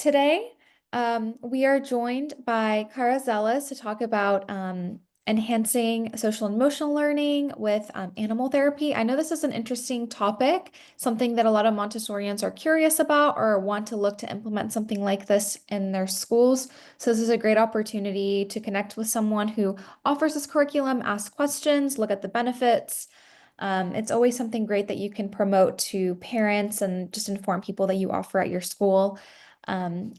Today, we are joined by Cara Zelas to talk about enhancing social and emotional learning with animal therapy. I know this is an interesting topic, something that a lot of Montessorians are curious about or want to look to implement something like this in their schools. So this is a great opportunity to connect with someone who offers this curriculum, ask questions, look at the benefits. It's always something great that you can promote to parents and just inform people that you offer at your school.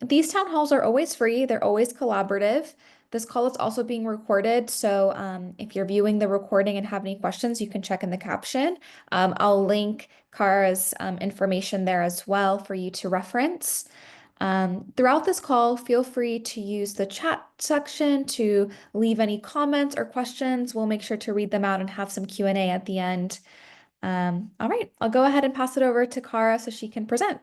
These town halls are always free, they're always collaborative. This call is also being recorded, so if you're viewing the recording and have any questions, you can check in the caption. I'll link Cara's information there as well for you to reference. Throughout this call, feel free to use the chat section to leave any comments or questions. We'll make sure to read them out and have some Q&A at the end. All right, I'll go ahead and pass it over to Cara so she can present.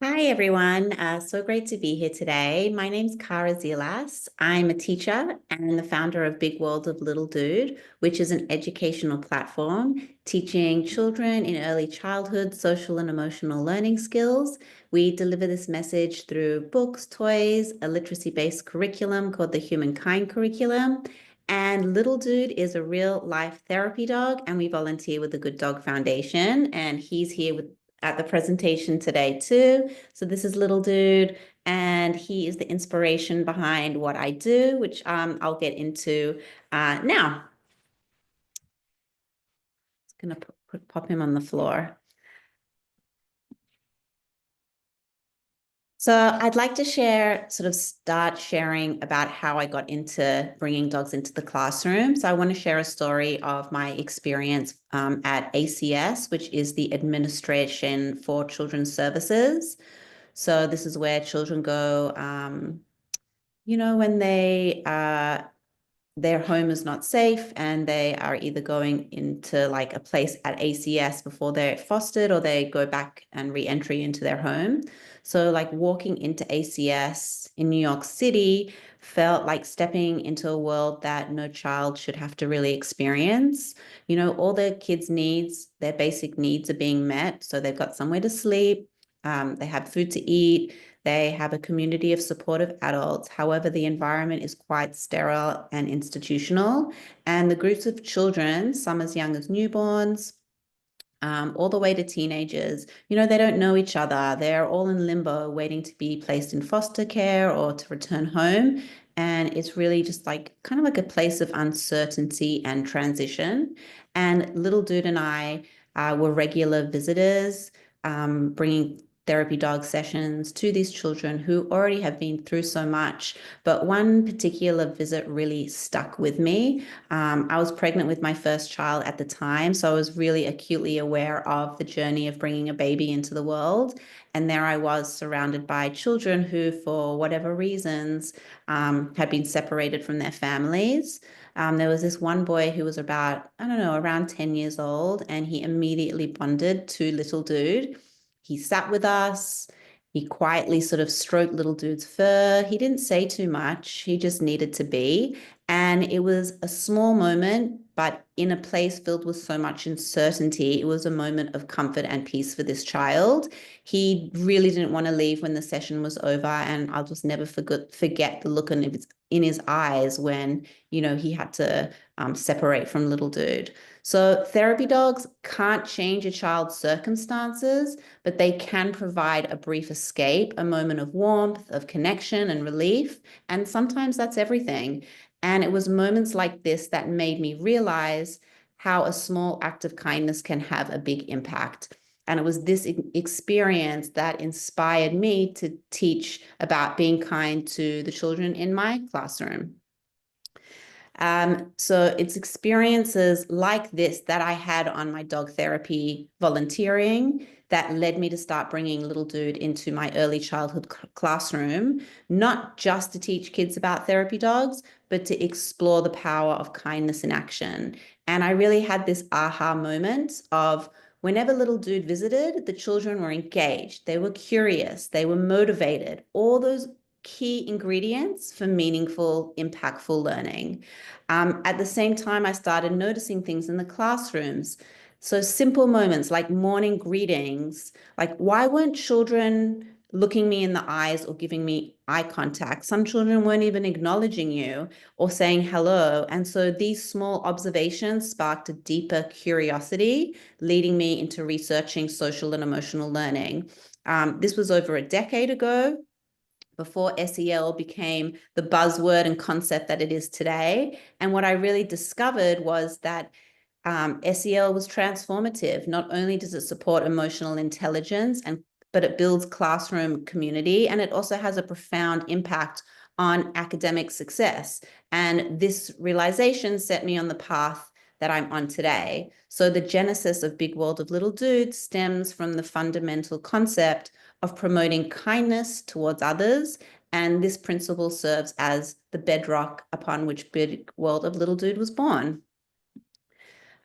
Hi, everyone. So great to be here today. My name's Cara Zelas. I'm a teacher and the founder of Big World of Little Dude, which is an educational platform teaching children in early childhood social and emotional learning skills. We deliver this message through books, toys, a literacy-based curriculum called the Humankind Curriculum. And Little Dude is a real life therapy dog, and we volunteer with the Good Dog Foundation. And he's here at the presentation today too. So this is Little Dude, and he is the inspiration behind what I do, which I'll get into now. Just gonna pop him on the floor. So I'd like to start sharing about how I got into bringing dogs into the classroom. So I want to share a story of my experience at ACS, which is the Administration for Children's Services. So this is where children go, when their home is not safe and they are either going into like a place at ACS before they're fostered or they go back and re-entry into their home. So like walking into ACS in New York City felt like stepping into a world that no child should have to really experience. All their kids' needs, their basic needs are being met. So they've got somewhere to sleep, they have food to eat, they have a community of supportive adults. However, the environment is quite sterile and institutional. And the groups of children, some as young as newborns, all the way to teenagers, they don't know each other. They're all in limbo, waiting to be placed in foster care or to return home. And it's really just kind of like a place of uncertainty and transition. And Little Dude and I were regular visitors, bringing therapy dog sessions to these children who already have been through so much. But one particular visit really stuck with me. I was pregnant with my first child at the time, so I was really acutely aware of the journey of bringing a baby into the world. And there I was surrounded by children who, for whatever reasons, had been separated from their families. There was this one boy who was about, I don't know, around 10 years old, and he immediately bonded to Little Dude. He sat with us. He quietly sort of stroked Little Dude's fur. He didn't say too much. He just needed to be. And it was a small moment, but in a place filled with so much uncertainty, it was a moment of comfort and peace for this child. He really didn't want to leave when the session was over. And I'll just never forget the look in his eyes when, he had to separate from Little Dude. So therapy dogs can't change a child's circumstances, but they can provide a brief escape, a moment of warmth, of connection and relief. And sometimes that's everything. And it was moments like this that made me realize how a small act of kindness can have a big impact. And it was this experience that inspired me to teach about being kind to the children in my classroom. So it's experiences like this that I had on my dog therapy volunteering that led me to start bringing Little Dude into my early childhood classroom, not just to teach kids about therapy dogs, but to explore the power of kindness in action. And I really had this aha moment of whenever Little Dude visited, the children were engaged, they were curious, they were motivated, all those key ingredients for meaningful, impactful learning. At the same time, I started noticing things in the classrooms. So simple moments like morning greetings, like why weren't children looking me in the eyes or giving me eye contact. Some children weren't even acknowledging you or saying hello. And so these small observations sparked a deeper curiosity, leading me into researching social and emotional learning. This was over a decade ago, before SEL became the buzzword and concept that it is today. And what I really discovered was that SEL was transformative. Not only does it support emotional intelligence, but it builds classroom community, and it also has a profound impact on academic success. And this realization set me on the path that I'm on today. So the genesis of Big World of Little Dudes stems from the fundamental concept of promoting kindness towards others. And this principle serves as the bedrock upon which Big World of Little Dude was born.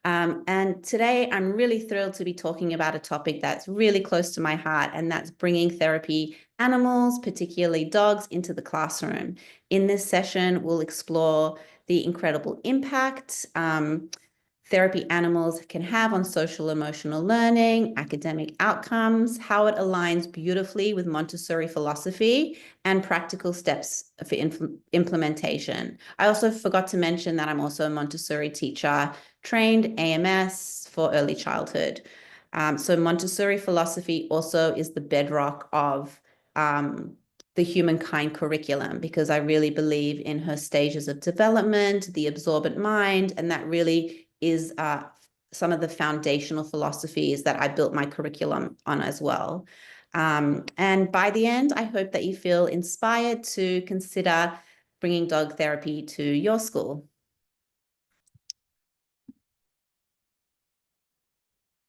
And today I'm really thrilled to be talking about a topic that's really close to my heart, and that's bringing therapy animals, particularly dogs, into the classroom. In this session, we'll explore the incredible impact therapy animals can have on social emotional learning, academic outcomes, how it aligns beautifully with Montessori philosophy, and practical steps for implementation. I also forgot to mention that I'm also a Montessori teacher, trained AMS for early childhood. So Montessori philosophy also is the bedrock of the humankind curriculum, because I really believe in her stages of development, the absorbent mind, and that really is some of the foundational philosophies that I built my curriculum on as well. And by the end, I hope that you feel inspired to consider bringing dog therapy to your school.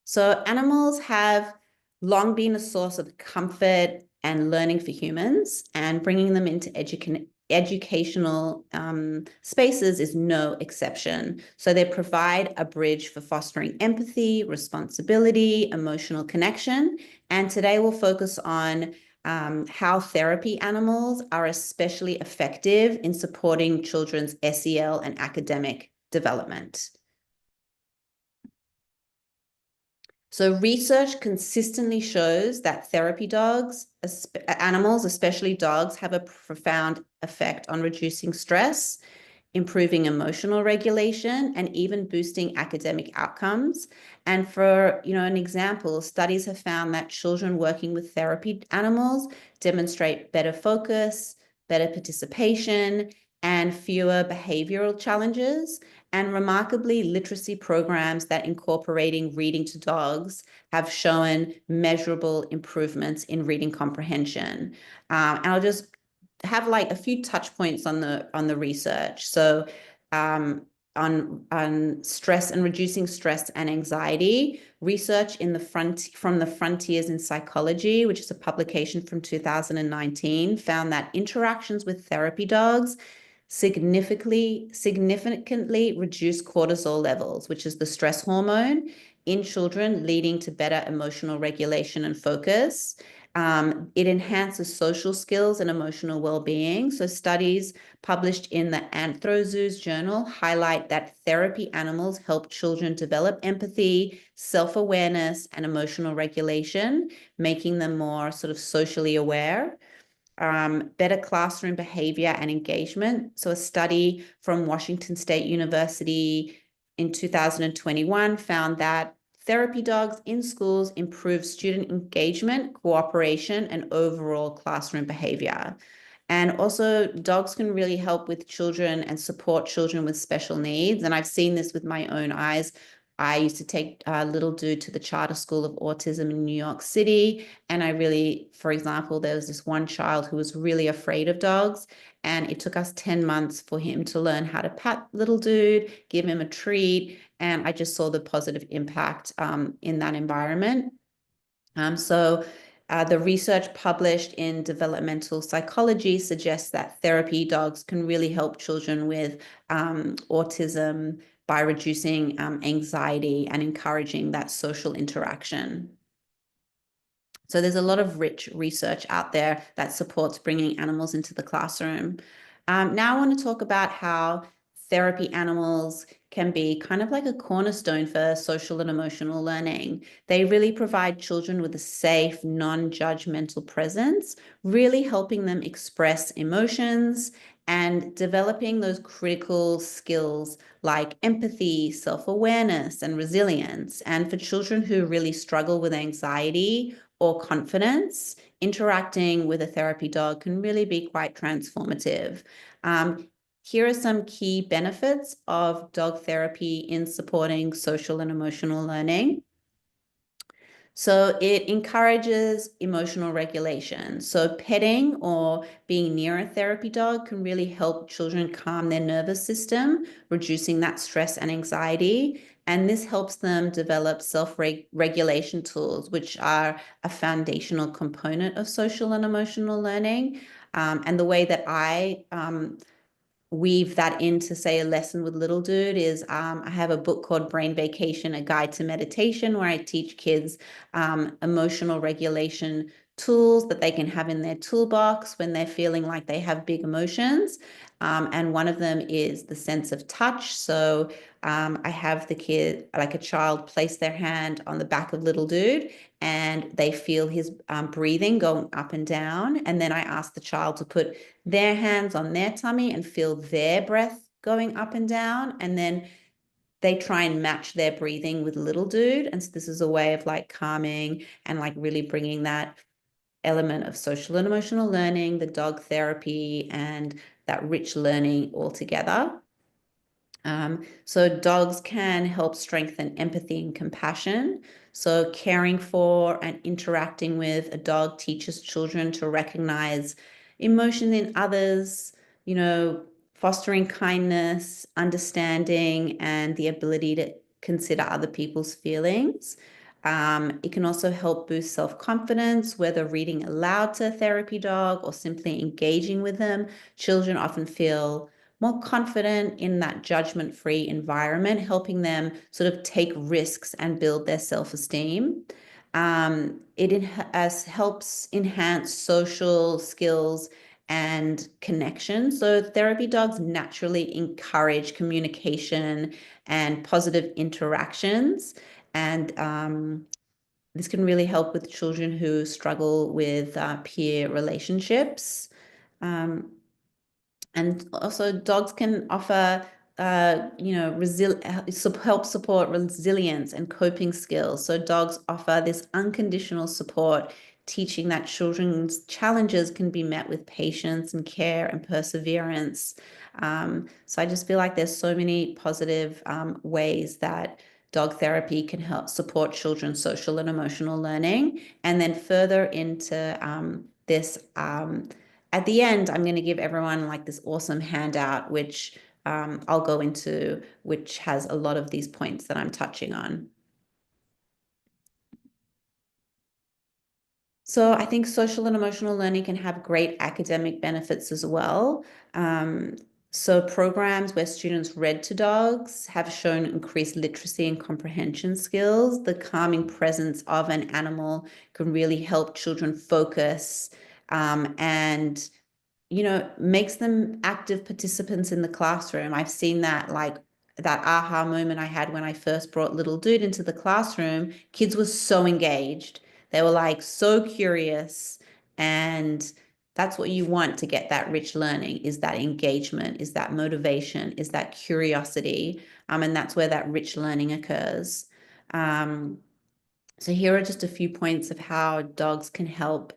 So animals have long been a source of comfort and learning for humans, and bringing them into educational spaces is no exception. So they provide a bridge for fostering empathy, responsibility, emotional connection. And today we'll focus on how therapy animals are especially effective in supporting children's SEL and academic development. So research consistently shows that therapy dogs, animals, especially dogs, have a profound effect on reducing stress, improving emotional regulation, and even boosting academic outcomes. And for, an example, studies have found that children working with therapy animals demonstrate better focus, better participation, and fewer behavioral challenges. And remarkably, literacy programs that incorporating reading to dogs have shown measurable improvements in reading comprehension. And I'll just have like a few touch points on the research. So on stress and reducing stress and anxiety, research from the Frontiers in Psychology, which is a publication from 2019, found that interactions with therapy dogs significantly reduce cortisol levels, which is the stress hormone, in children, leading to better emotional regulation and focus. It enhances social skills and emotional well-being. So studies published in the Anthrozoos journal highlight that therapy animals help children develop empathy, self-awareness, and emotional regulation, making them more sort of socially aware. Better classroom behavior and engagement. So a study from Washington State University in 2021 found that therapy dogs in schools improve student engagement, cooperation, and overall classroom behavior. And also, dogs can really help with children and support children with special needs. And I've seen this with my own eyes. I used to take little dude to the charter school of autism in New York City. And I really, for example, there was this one child who was really afraid of dogs. And it took us 10 months for him to learn how to pat little dude, give him a treat. And I just saw the positive impact in that environment. The research published in Developmental Psychology suggests that therapy dogs can really help children with autism by reducing anxiety and encouraging that social interaction. So there's a lot of rich research out there that supports bringing animals into the classroom. Now I want to talk about how therapy animals can be kind of like a cornerstone for social and emotional learning. They really provide children with a safe, non-judgmental presence, really helping them express emotions and developing those critical skills like empathy, self-awareness, and resilience. And for children who really struggle with anxiety or confidence, interacting with a therapy dog can really be quite transformative. Here are some key benefits of dog therapy in supporting social and emotional learning. So it encourages emotional regulation. So petting or being near a therapy dog can really help children calm their nervous system, reducing that stress and anxiety. And this helps them develop self-regulation tools, which are a foundational component of social and emotional learning. And the way that I weave that into, say, a lesson with little dude is I have a book called Brain Vacation, A Guide to Meditation, where I teach kids emotional regulation tools that they can have in their toolbox when they're feeling like they have big emotions. And one of them is the sense of touch. So I have the kid, like a child, place their hand on the back of little dude and they feel his breathing going up and down. And then I ask the child to put their hands on their tummy and feel their breath going up and down. And then they try and match their breathing with little dude. And so this is a way of like calming and like really bringing that element of social and emotional learning, the dog therapy, and that rich learning all together. So dogs can help strengthen empathy and compassion. So caring for and interacting with a dog teaches children to recognize emotion in others, fostering kindness, understanding, and the ability to consider other people's feelings. It can also help boost self-confidence, whether reading aloud to a therapy dog or simply engaging with them. Children often feel more confident in that judgment-free environment, helping them sort of take risks and build their self-esteem. It helps enhance social skills and connection. So therapy dogs naturally encourage communication and positive interactions. And this can really help with children who struggle with peer relationships. Um, and also dogs can offer help support resilience and coping skills. So dogs offer this unconditional support, teaching that children's challenges can be met with patience and care and perseverance. So I just feel like there's so many positive ways that dog therapy can help support children's social and emotional learning. And then further into this at the end, I'm going to give everyone like this awesome handout, which I'll go into, which has a lot of these points that I'm touching on. So I think social and emotional learning can have great academic benefits as well. Um, so programs where students read to dogs have shown increased literacy and comprehension skills. The calming presence of an animal can really help children focus and makes them active participants in the classroom. I've seen that like that aha moment I had when I first brought little dude into the classroom. Kids were so engaged. They were like so curious. And that's what you want to get that rich learning is that engagement, is that motivation, is that curiosity. And that's where that rich learning occurs. So here are just a few points of how dogs can help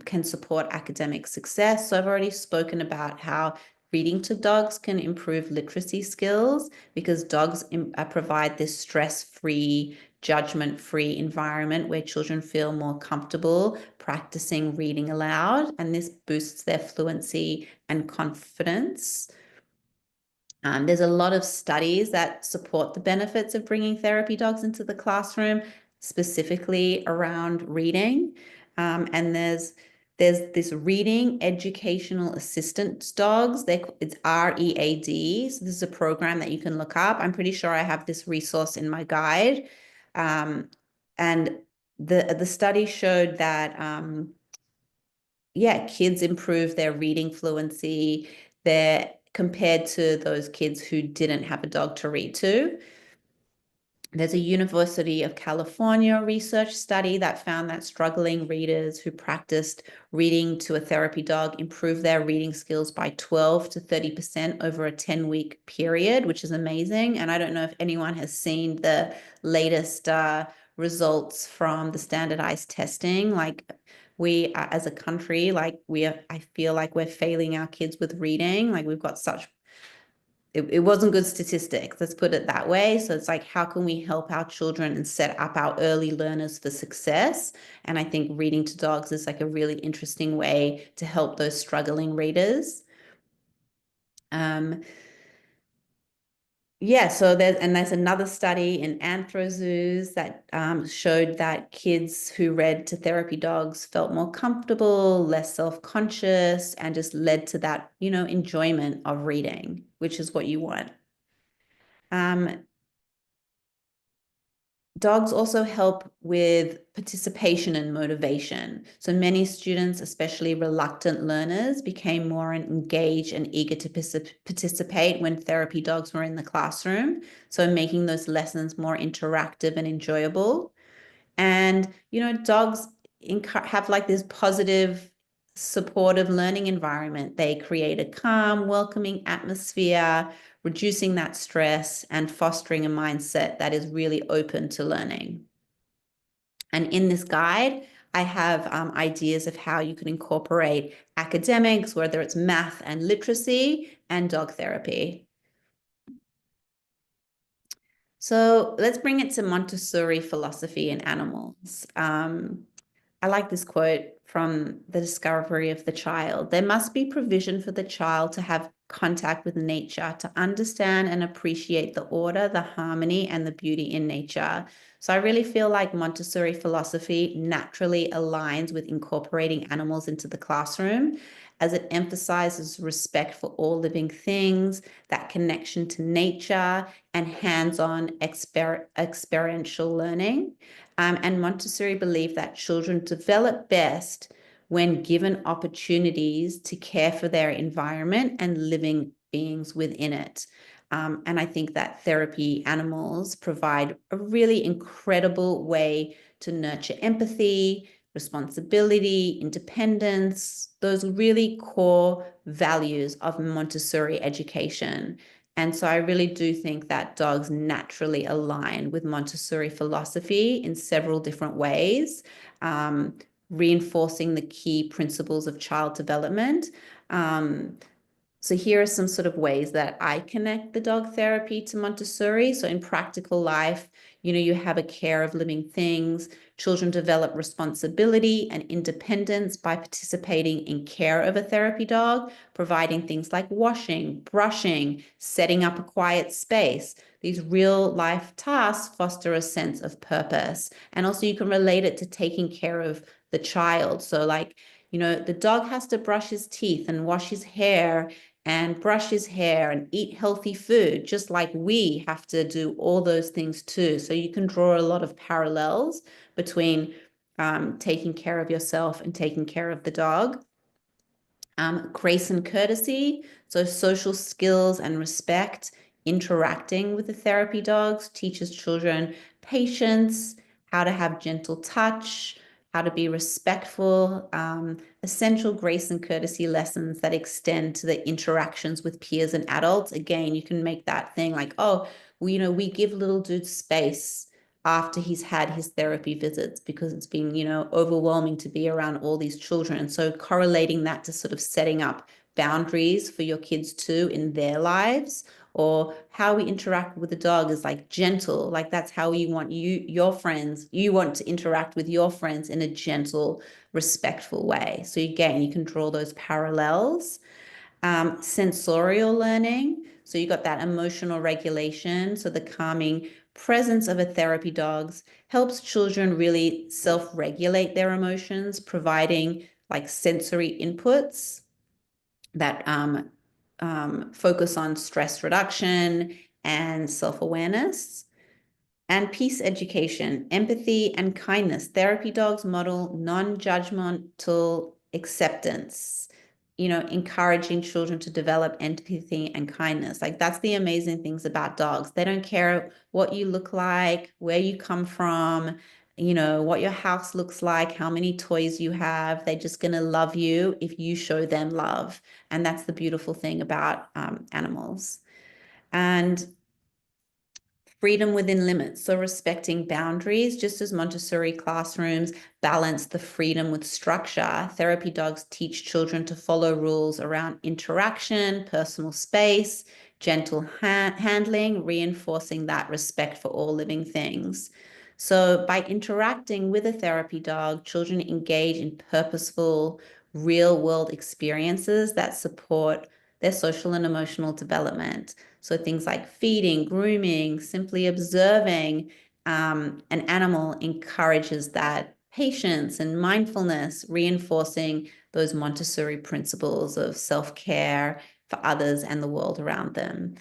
can support academic success. So I've already spoken about how reading to dogs can improve literacy skills because dogs provide this stress-free, judgment-free environment where children feel more comfortable practicing reading aloud, and this boosts their fluency and confidence. There's a lot of studies that support the benefits of bringing therapy dogs into the classroom, specifically around reading. And there's this reading educational assistance dogs. It's READ. So this is a program that you can look up. I'm pretty sure I have this resource in my guide. And the study showed that kids improve their reading fluency, their compared to those kids who didn't have a dog to read to. There's a University of California research study that found that struggling readers who practiced reading to a therapy dog improved their reading skills by 12 to 30% over a 10-week period, which is amazing. And I don't know if anyone has seen the latest results from the standardized testing. Like we, as a country, like I feel like we're failing our kids with reading. Like we've got such it wasn't good statistics, let's put it that way. So it's like, how can we help our children and set up our early learners for success? And I think reading to dogs is like a really interesting way to help those struggling readers. Yeah, so there's another study in anthrozoos that showed that kids who read to therapy dogs felt more comfortable, less self-conscious, and just led to that, enjoyment of reading, which is what you want. Um, Dogs also help with participation and motivation. So many students, especially reluctant learners, became more engaged and eager to participate when therapy dogs were in the classroom. So making those lessons more interactive and enjoyable. And, dogs have like this positive, supportive learning environment. They create a calm, welcoming atmosphere, reducing that stress and fostering a mindset that is really open to learning. And in this guide, I have ideas of how you can incorporate academics, whether it's math and literacy, and dog therapy. So let's bring it to Montessori philosophy and animals. I like this quote from The Discovery of the Child. There must be provision for the child to have contact with nature, to understand and appreciate the order, the harmony, and the beauty in nature. So I really feel like Montessori philosophy naturally aligns with incorporating animals into the classroom, as it emphasizes respect for all living things, that connection to nature, and hands-on experiential learning. And Montessori believed that children develop best when given opportunities to care for their environment and living beings within it. And I think that therapy animals provide a really incredible way to nurture empathy, responsibility, independence, those really core values of Montessori education. And so I really do think that dogs naturally align with Montessori philosophy in several different ways, reinforcing the key principles of child development. So here are some sort of ways that I connect the dog therapy to Montessori. So in practical life, you have a care of living things. Children develop responsibility and independence by participating in care of a therapy dog, providing things like washing, brushing, setting up a quiet space. These real life tasks foster a sense of purpose. And also you can relate it to taking care of the child. So like, the dog has to brush his teeth and wash his hair and brush his hair and eat healthy food, just like we have to do all those things too. So you can draw a lot of parallels between taking care of yourself and taking care of the dog. Grace and courtesy, so social skills and respect, interacting with the therapy dogs teaches children patience, how to have gentle touch, how to be respectful, essential grace and courtesy lessons that extend to the interactions with peers and adults. Again, you can make that thing like, oh, we give little dude space after he's had his therapy visits because it's been, overwhelming to be around all these children. So correlating that to sort of setting up boundaries for your kids too in their lives, or how we interact with the dog is like gentle. Like that's how you want your friends, you want to interact with your friends in a gentle, respectful way. So again, you can draw those parallels. Sensorial learning. So you got that emotional regulation. So the calming presence of a therapy dogs helps children really self-regulate their emotions, providing like sensory inputs that focus on stress reduction and self-awareness. And peace education, empathy and kindness. Therapy dogs model non-judgmental acceptance. encouraging children to develop empathy and kindness. Like that's the amazing things about dogs. They don't care what you look like, where you come from, what your house looks like, how many toys you have. They're just going to love you if you show them love. And that's the beautiful thing about animals. And freedom within limits. So respecting boundaries, just as Montessori classrooms balance the freedom with structure, therapy dogs teach children to follow rules around interaction, personal space, gentle handling, reinforcing that respect for all living things. So by interacting with a therapy dog, children engage in purposeful, real world experiences that support their social and emotional development. So things like feeding, grooming, simply observing an animal encourages that patience and mindfulness, reinforcing those Montessori principles of self-care for others and the world around them.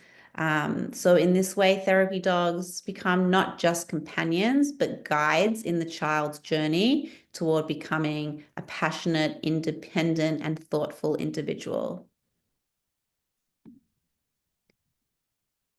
So in this way, therapy dogs become not just companions, but guides in the child's journey toward becoming a passionate, independent, and thoughtful individual.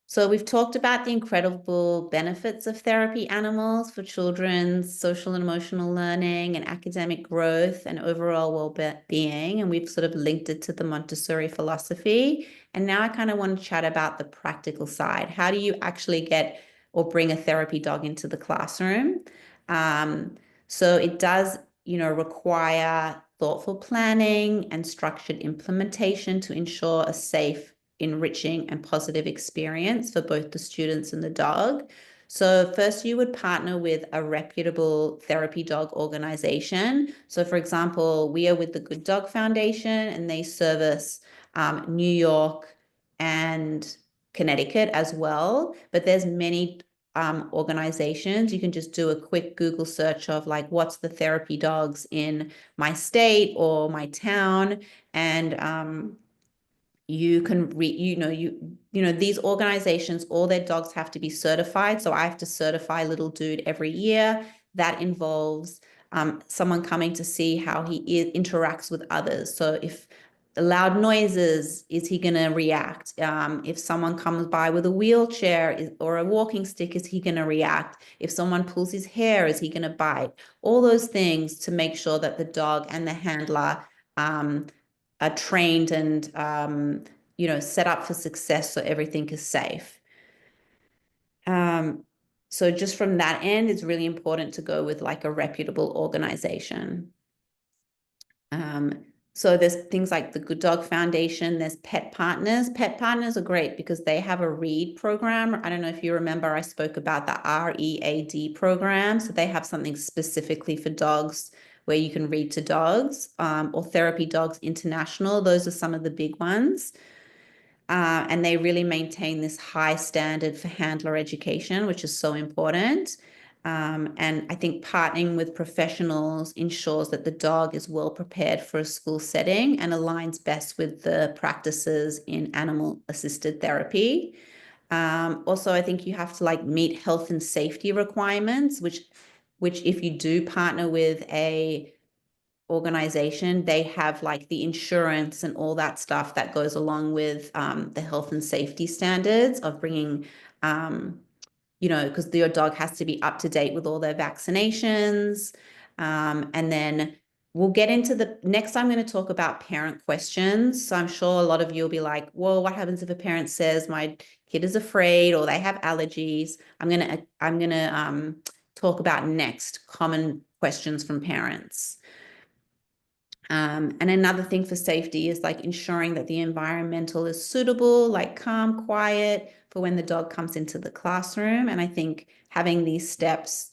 So we've talked about the incredible benefits of therapy animals for children's social and emotional learning and academic growth and overall well-being. And we've sort of linked it to the Montessori philosophy. And now I kind of want to chat about the practical side. How do you actually get or bring a therapy dog into the classroom? Um, so it does, require thoughtful planning and structured implementation to ensure a safe, enriching and positive experience for both the students and the dog. So first you would partner with a reputable therapy dog organization. So for example, we are with the Good Dog Foundation and they service New York and Connecticut as well. But there's many organizations. You can just do a quick Google search of like, what's the therapy dogs in my state or my town? And you can these organizations, all their dogs have to be certified. So I have to certify little dude every year. That involves someone coming to see how he interacts with others. So if loud noises, is he going to react? If someone comes by with a wheelchair or a walking stick, is he going to react? If someone pulls his hair, is he going to bite? All those things to make sure that the dog and the handler are trained and set up for success so everything is safe. So just from that end, it's really important to go with like a reputable organization. So there's things like the Good Dog Foundation, there's Pet Partners. Pet Partners are great because they have a READ program. I don't know if you remember, I spoke about the READ program. So they have something specifically for dogs where you can read to dogs, or Therapy Dogs International. Those are some of the big ones. And they really maintain this high standard for handler education, which is so important. And I think partnering with professionals ensures that the dog is well prepared for a school setting and aligns best with the practices in animal assisted therapy. Also, I think you have to like meet health and safety requirements, which if you do partner with a organization, they have like the insurance and all that stuff that goes along with the health and safety standards of bringing, because your dog has to be up to date with all their vaccinations. And then we'll get into the next, I'm going to talk about parent questions. So I'm sure a lot of you will be like, well, what happens if a parent says my kid is afraid or they have allergies? I'm gonna talk about next common questions from parents. And another thing for safety is like ensuring that the environmental is suitable, like calm, quiet for when the dog comes into the classroom. And I think having these steps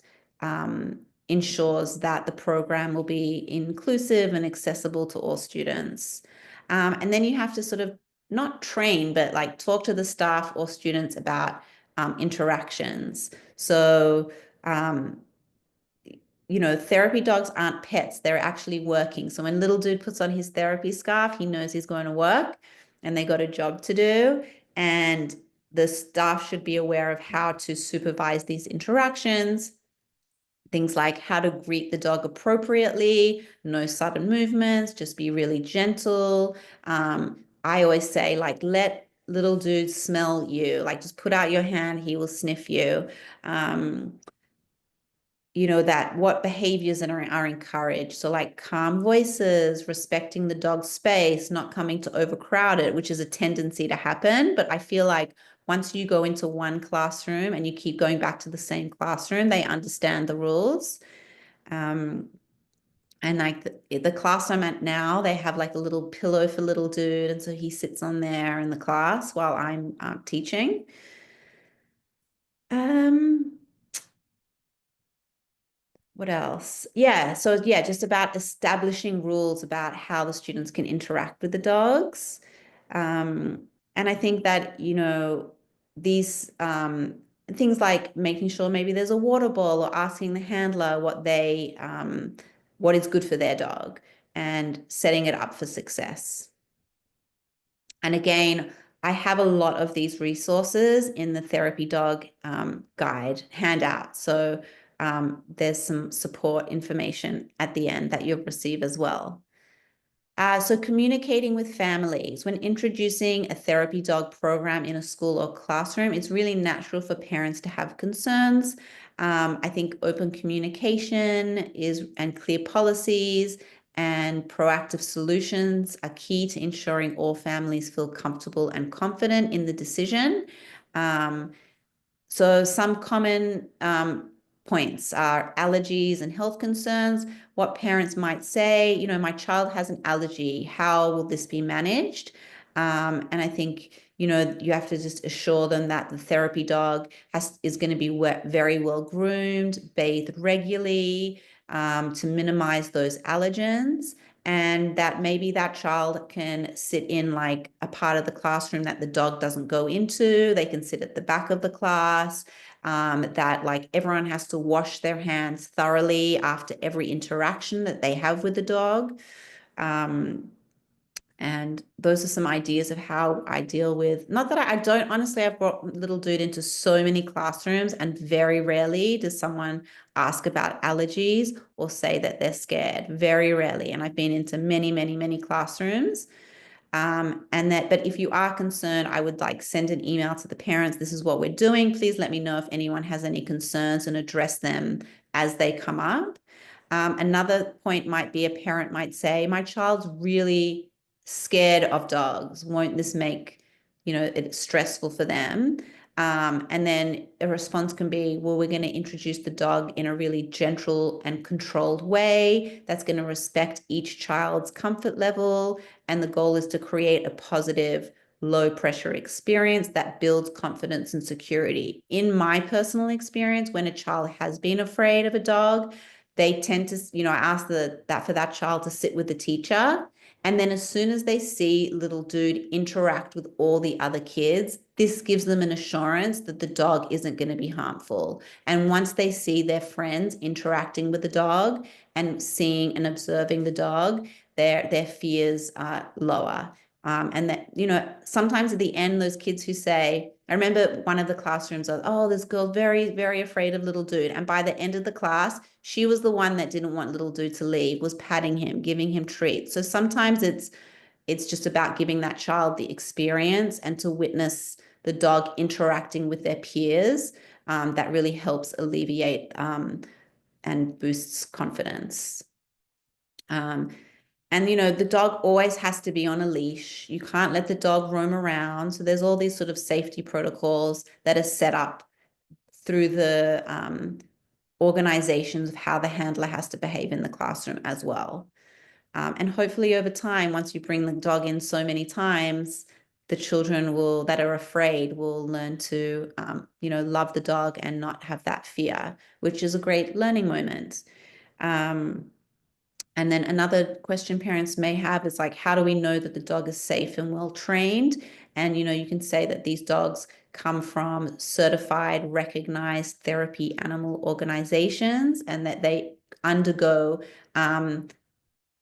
ensures that the program will be inclusive and accessible to all students. And then you have to sort of not train, but like talk to the staff or students about interactions. So therapy dogs aren't pets. They're actually working. So when little dude puts on his therapy scarf, he knows he's going to work and they got a job to do. And the staff should be aware of how to supervise these interactions. things like how to greet the dog appropriately, no sudden movements, just be really gentle. I always say, like, let little dude smell you, like just put out your hand, he will sniff you. Um, that what behaviors are encouraged. So like calm voices, respecting the dog's space, not coming to overcrowd it, which is a tendency to happen. But I feel like once you go into one classroom and you keep going back to the same classroom, they understand the rules. Um, and like the class I'm at now, they have like a little pillow for little dude. And so he sits on there in the class while I'm teaching. Um, What else? Yeah, so yeah, just about establishing rules about how the students can interact with the dogs. Um, and I think that, these things like making sure maybe there's a water bowl or asking the handler what is good for their dog and setting it up for success. And again, I have a lot of these resources in the therapy dog guide handout. So there's some support information at the end that you'll receive as well. So communicating with families when introducing a therapy dog program in a school or classroom, it's really natural for parents to have concerns. I think open communication and clear policies and proactive solutions are key to ensuring all families feel comfortable and confident in the decision. Um, so some common points are allergies and health concerns. What parents might say, my child has an allergy. How will this be managed? And I think, you have to just assure them that the therapy dog is going to be very well groomed, bathed regularly, to minimize those allergens, and that maybe that child can sit in like a part of the classroom that the dog doesn't go into. They can sit at the back of the class. That like everyone has to wash their hands thoroughly after every interaction that they have with the dog. Um, and those are some ideas of how I deal with, not that I don't, honestly, I've brought little dude into so many classrooms and very rarely does someone ask about allergies or say that they're scared. Very rarely. And I've been into many, many, many classrooms. But if you are concerned, I would like send an email to the parents. This is what we're doing. Please let me know if anyone has any concerns and address them as they come up. Another point might be a parent might say, my child's really scared of dogs. Won't this make, it stressful for them? And then a response can be, well, we're going to introduce the dog in a really gentle and controlled way that's going to respect each child's comfort level. And the goal is to create a positive, low pressure experience that builds confidence and security. In my personal experience, when a child has been afraid of a dog, they tend to, I ask that for that child to sit with the teacher. And then as soon as they see little dude interact with all the other kids, this gives them an assurance that the dog isn't going to be harmful. And once they see their friends interacting with the dog and seeing and observing the dog, their fears are lower. And that, sometimes at the end, those kids who say, I remember one of the classrooms, oh, this girl very, very afraid of little dude. And by the end of the class, she was the one that didn't want little dude to leave, was patting him, giving him treats. So sometimes it's just about giving that child the experience and to witness the dog interacting with their peers. That really helps alleviate and boosts confidence. Um, and, the dog always has to be on a leash. You can't let the dog roam around. So there's all these sort of safety protocols that are set up through the organizations of how the handler has to behave in the classroom as well. And hopefully over time, once you bring the dog in so many times, the children that are afraid will learn to, love the dog and not have that fear, which is a great learning moment. Um, and then another question parents may have is like, how do we know that the dog is safe and well trained? And, you can say that these dogs come from certified, recognized therapy animal organizations and that they undergo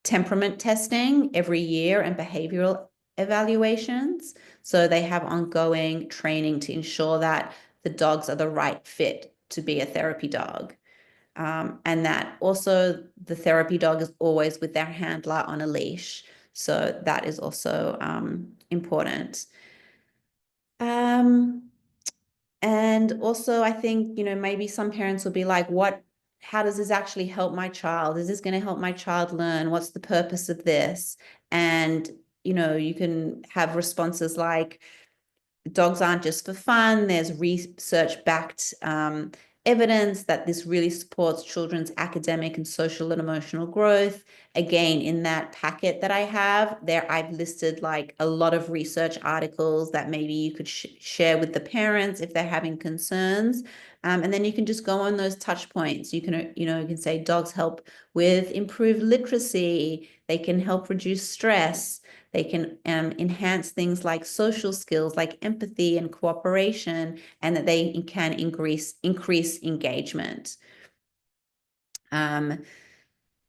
temperament testing every year and behavioral evaluations. So they have ongoing training to ensure that the dogs are the right fit to be a therapy dog. And that also the therapy dog is always with their handler on a leash. So that is also important. Um, and also, I think, maybe some parents will be like, how does this actually help my child? Is this going to help my child learn? What's the purpose of this? And, you can have responses like, dogs aren't just for fun. There's research-backed evidence that this really supports children's academic and social and emotional growth. Again, in that packet that I have there, I've listed like a lot of research articles that maybe you could share with the parents if they're having concerns. And then you can just go on those touch points. You can say dogs help with improved literacy. They can help reduce stress. They can enhance things like social skills, like empathy and cooperation, and that they can increase engagement. Um,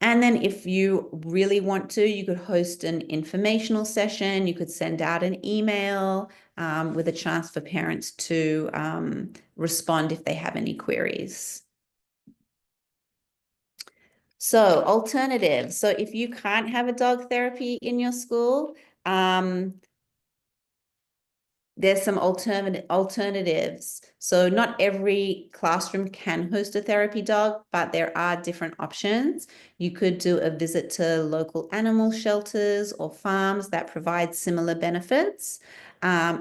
and then if you really want to, you could host an informational session. You could send out an email with a chance for parents to respond if they have any queries. So alternatives. So if you can't have a dog therapy in your school, there's some alternatives. So not every classroom can host a therapy dog, but there are different options. You could do a visit to local animal shelters or farms that provide similar benefits.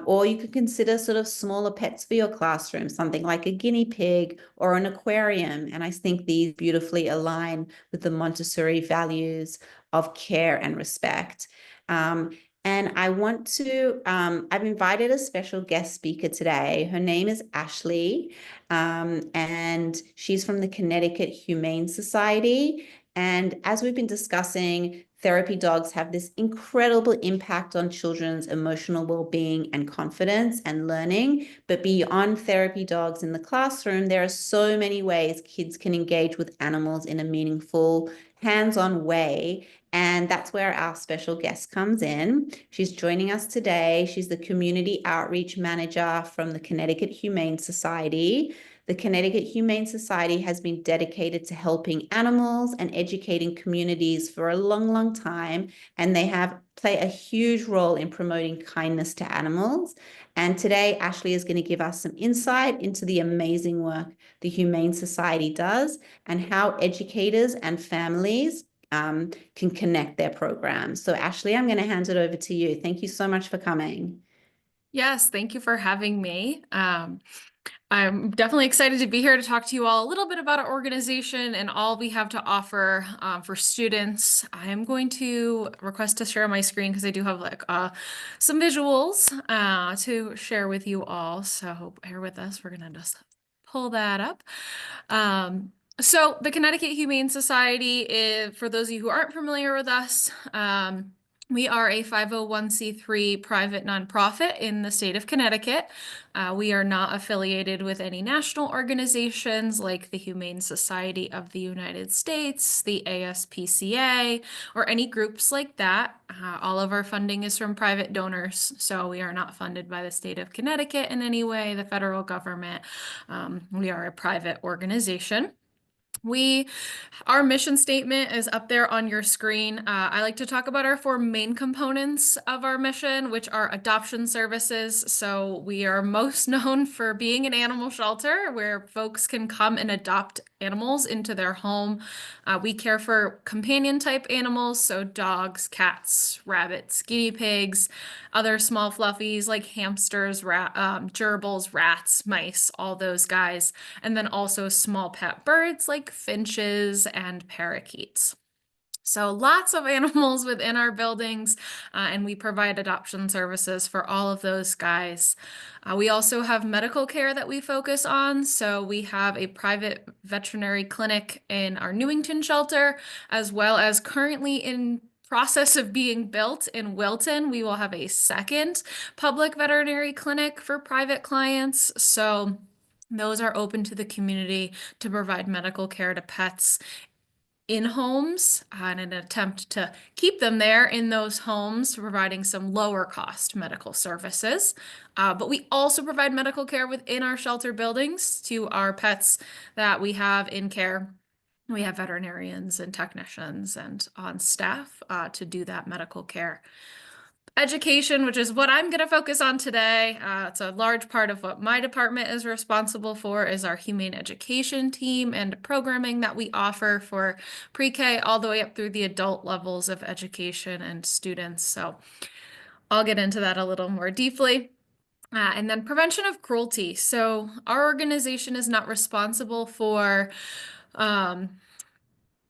Or you could consider sort of smaller pets for your classroom, something like a guinea pig or an aquarium. And I think these beautifully align with the Montessori values of care and respect. And I've invited a special guest speaker today. Her name is Ashley, and she's from the Connecticut Humane Society. And as we've been discussing, therapy dogs have this incredible impact on children's emotional well-being and confidence and learning. But beyond therapy dogs in the classroom, there are so many ways kids can engage with animals in a meaningful, hands-on way. And that's where our special guest comes in. She's joining us today. She's the Community Outreach Manager from the Connecticut Humane Society. The Connecticut Humane Society has been dedicated to helping animals and educating communities for a long, long time, and they play a huge role in promoting kindness to animals. And today, Ashley is going to give us some insight into the amazing work the Humane Society does and how educators and families can connect their programs. So Ashley, I'm going to hand it over to you. Thank you so much for coming. Yes, thank you for having me. I'm definitely excited to be here to talk to you all a little bit about our organization and all we have to offer for students. I'm going to request to share my screen because I do have some visuals to share with you all. So bear with us. We're gonna just pull that up. So the Connecticut Humane Society, for those of you who aren't familiar with us, we are a 501c3 private nonprofit in the state of Connecticut. We are not affiliated with any national organizations like the Humane Society of the United States, the ASPCA, or any groups like that. All of our funding is from private donors, so we are not funded by the state of Connecticut in any way, the federal government. We are a private organization. Our mission statement is up there on your screen. I like to talk about our four main components of our mission, which are adoption services. So we are most known for being an animal shelter where folks can come and adopt animals into their home. We care for companion type animals, so dogs, cats, rabbits, guinea pigs, other small fluffies like hamsters, gerbils, rats, mice, all those guys. And then also small pet birds like finches and parakeets. So lots of animals within our buildings, and we provide adoption services for all of those guys. We also have medical care that we focus on. So we have a private veterinary clinic in our Newington shelter, as well as currently in process of being built in Wilton. We will have a second public veterinary clinic for private clients. So those are open to the community to provide medical care to pets in homes in an attempt to keep them there in those homes, providing some lower cost medical services. But we also provide medical care within our shelter buildings to our pets that we have in care. We have veterinarians and technicians and on staff to do that medical care. Education, which is what I'm going to focus on today. It's a large part of what my department is responsible for, is our humane education team and programming that we offer for pre-K all the way up through the adult levels of education and students. So I'll get into that a little more deeply. And then prevention of cruelty. So our organization is not responsible for um,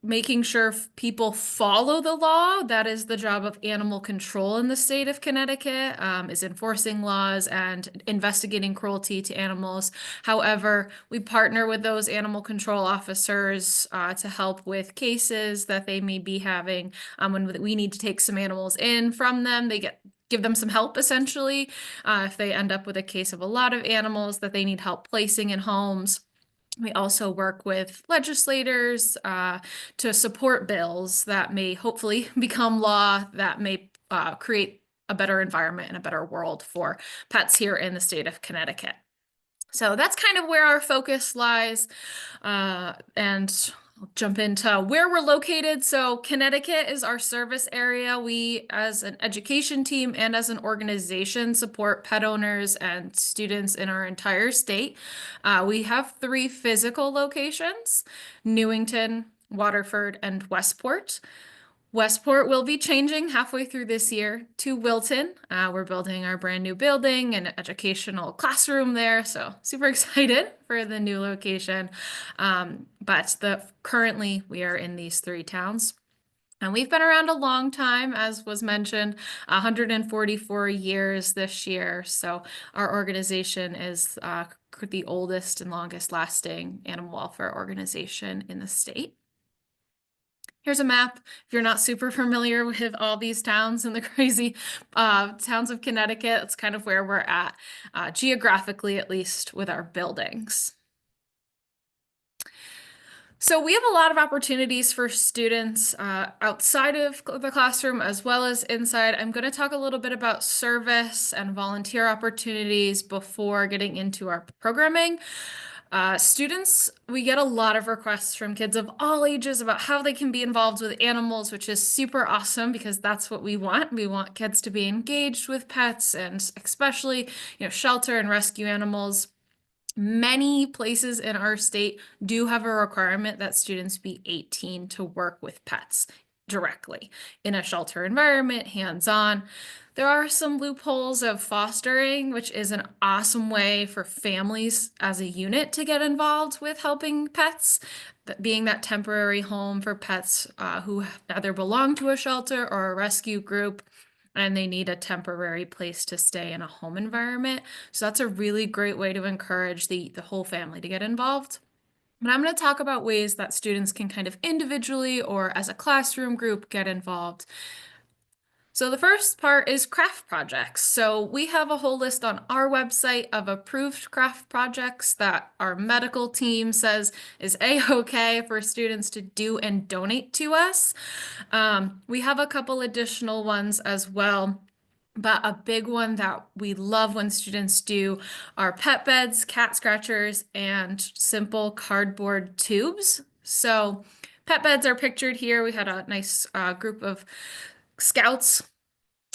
making sure people follow the law. That is the job of animal control in the state of Connecticut, is enforcing laws and investigating cruelty to animals. However, we partner with those animal control officers to help with cases that they may be having. When we need to take some animals in from them, give them some help essentially. If they end up with a case of a lot of animals that they need help placing in homes. We also work with legislators to support bills that may hopefully become law that may create a better environment and a better world for pets here in the state of Connecticut. So that's kind of where our focus lies. And I'll jump into where we're located. So Connecticut is our service area. We, as an education team and as an organization, support pet owners and students in our entire state. We have 3 physical locations: Newington, Waterford, and Westport. Westport will be changing halfway through this year to Wilton. We're building our brand new building and educational classroom there, so super excited for the new location. But currently we are in these 3 towns. And we've been around a long time, as was mentioned, 144 years this year. So our organization is the oldest and longest lasting animal welfare organization in the state. Here's a map. If you're not super familiar with all these towns and the crazy towns of Connecticut, it's kind of where we're at, geographically at least, with our buildings. So we have a lot of opportunities for students outside of the classroom as well as inside. I'm going to talk a little bit about service and volunteer opportunities before getting into our programming. Students, we get a lot of requests from kids of all ages about how they can be involved with animals, which is super awesome because that's what we want. We want kids to be engaged with pets and especially, shelter and rescue animals. Many places in our state do have a requirement that students be 18 to work with pets directly in a shelter environment, hands-on. There are some loopholes of fostering, which is an awesome way for families as a unit to get involved with helping pets, being that temporary home for pets who either belong to a shelter or a rescue group, and they need a temporary place to stay in a home environment. So that's a really great way to encourage the whole family to get involved. But I'm going to talk about ways that students can kind of individually or as a classroom group get involved. So the first part is craft projects. So we have a whole list on our website of approved craft projects that our medical team says is a-okay for students to do and donate to us. We have a couple additional ones as well. But a big one that we love when students do are pet beds, cat scratchers, and simple cardboard tubes. So pet beds are pictured here. We had a nice group of scouts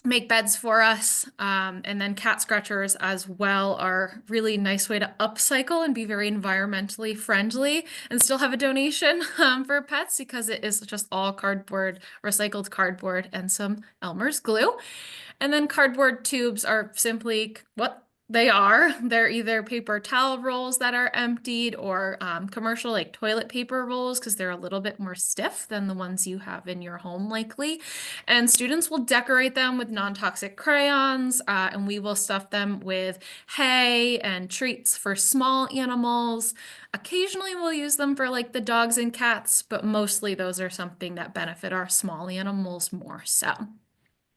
make beds for us. And then cat scratchers as well are really nice way to upcycle and be very environmentally friendly and still have a donation for pets because it is just all cardboard, recycled cardboard and some Elmer's glue. And then cardboard tubes are simply what they are. They're either paper towel rolls that are emptied or commercial like toilet paper rolls because they're a little bit more stiff than the ones you have in your home likely. And students will decorate them with non-toxic crayons and we will stuff them with hay and treats for small animals. Occasionally we'll use them for like the dogs and cats, but mostly those are something that benefit our small animals more so.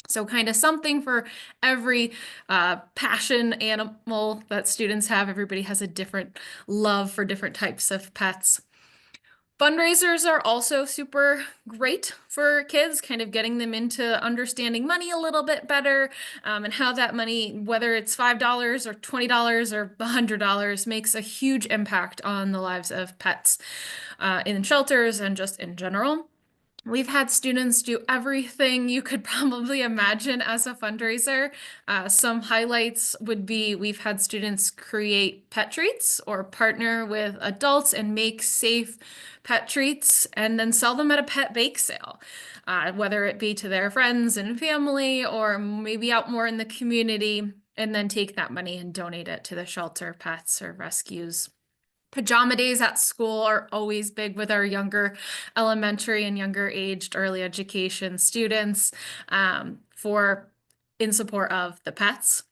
So kind of something for every passion animal that students have. Everybody has a different love for different types of pets. Fundraisers are also super great for kids, kind of getting them into understanding money a little bit better, and how that money, whether it's $5 or $20 or $100, makes a huge impact on the lives of pets in shelters and just in general. We've had students do everything you could probably imagine as a fundraiser. Some highlights would be we've had students create pet treats or partner with adults and make safe pet treats and then sell them at a pet bake sale, whether it be to their friends and family or maybe out more in the community, and then take that money and donate it to the shelter, pets, or rescues. Pajama days at school are always big with our younger elementary and younger aged early education students, for in support of the pets.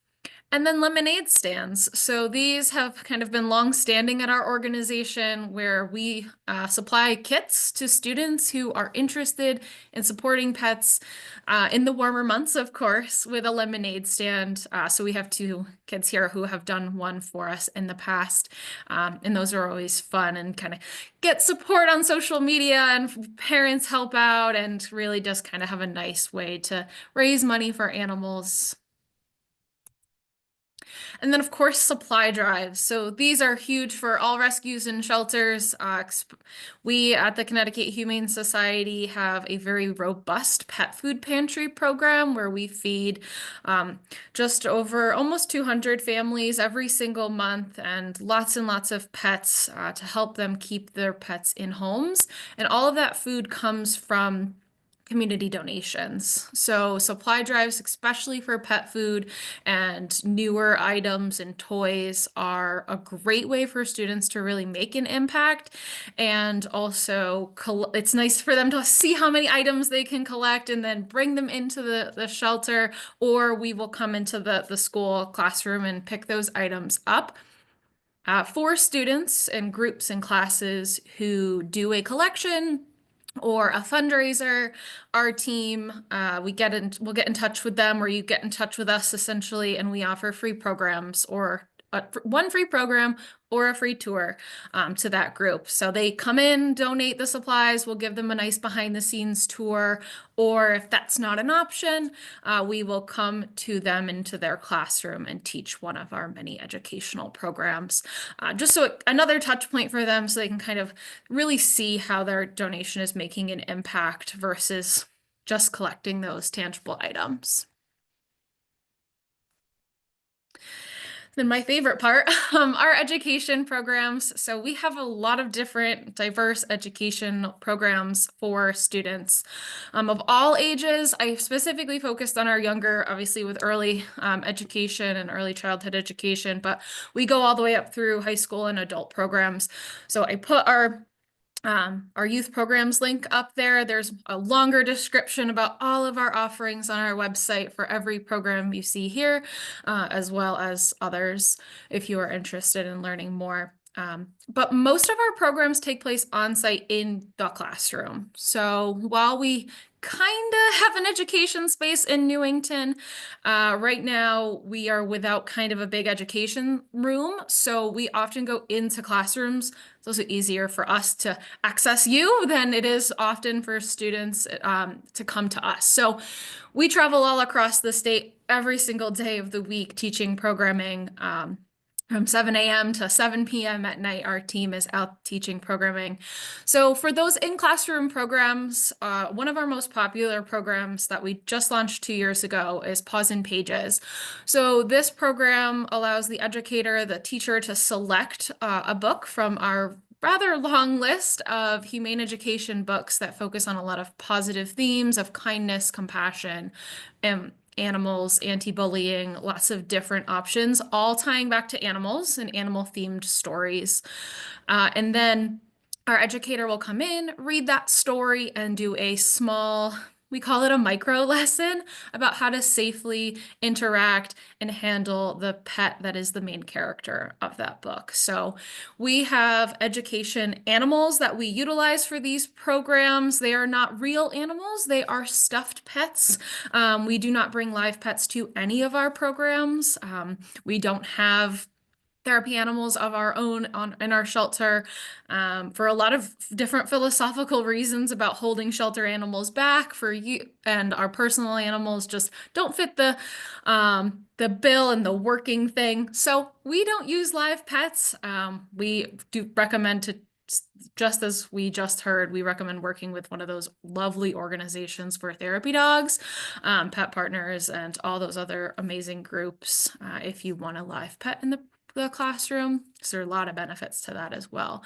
And then lemonade stands. So these have kind of been long-standing at our organization where we supply kits to students who are interested in supporting pets in the warmer months, of course, with a lemonade stand. So we have 2 kids here who have done one for us in the past. And those are always fun and kind of get support on social media, and parents help out and really just kind of have a nice way to raise money for animals. And then, of course, supply drives. So these are huge for all rescues and shelters. We at the Connecticut Humane Society have a very robust pet food pantry program where we feed just over almost 200 families every single month, and lots of pets to help them keep their pets in homes. And all of that food comes from community donations. So supply drives, especially for pet food and newer items and toys, are a great way for students to really make an impact. And also, it's nice for them to see how many items they can collect and then bring them into the shelter, or we will come into the school classroom and pick those items up. For students and groups and classes who do a collection or a fundraiser, our team, we'll get in touch with them, or you get in touch with us essentially, and we offer free programs, or one free program or a free tour to that group. So they come in, donate the supplies, we'll give them a nice behind the scenes tour, or if that's not an option, we will come to them into their classroom and teach one of our many educational programs. Just so another touch point for them so they can kind of really see how their donation is making an impact versus just collecting those tangible items. Then my favorite part, our education programs. So we have a lot of different diverse education programs for students of all ages. I specifically focused on our younger, obviously with early education and early childhood education, but we go all the way up through high school and adult programs. So I put our youth programs link up there. There's a longer description about all of our offerings on our website for every program you see here, as well as others if you are interested in learning more. But most of our programs take place on site in the classroom. So while we kind of have an education space in Newington, right now we are without kind of a big education room. So we often go into classrooms. It's also easier for us to access you than it is often for students to come to us. So we travel all across the state every single day of the week teaching programming. From 7 a.m. to 7 p.m. at night, our team is out teaching programming. So for those in-classroom programs, one of our most popular programs that we just launched 2 years ago is Pause in Pages. So this program allows the educator, the teacher, to select a book from our rather long list of humane education books that focus on a lot of positive themes of kindness, compassion, and animals, anti-bullying, lots of different options, all tying back to animals and animal-themed stories. And then our educator will come in, read that story, and do a small, we call it a micro lesson about how to safely interact and handle the pet that is the main character of that book. So we have education animals that we utilize for these programs. They are not real animals. They are stuffed pets. We do not bring live pets to any of our programs. We don't have therapy animals of our own in our shelter for a lot of different philosophical reasons about holding shelter animals back for you, and our personal animals just don't fit the bill and the working thing. So we don't use live pets. We do recommend to, just as we just heard, we recommend working with one of those lovely organizations for therapy dogs, Pet Partners, and all those other amazing groups if you want a live pet in the classroom. So there are a lot of benefits to that as well.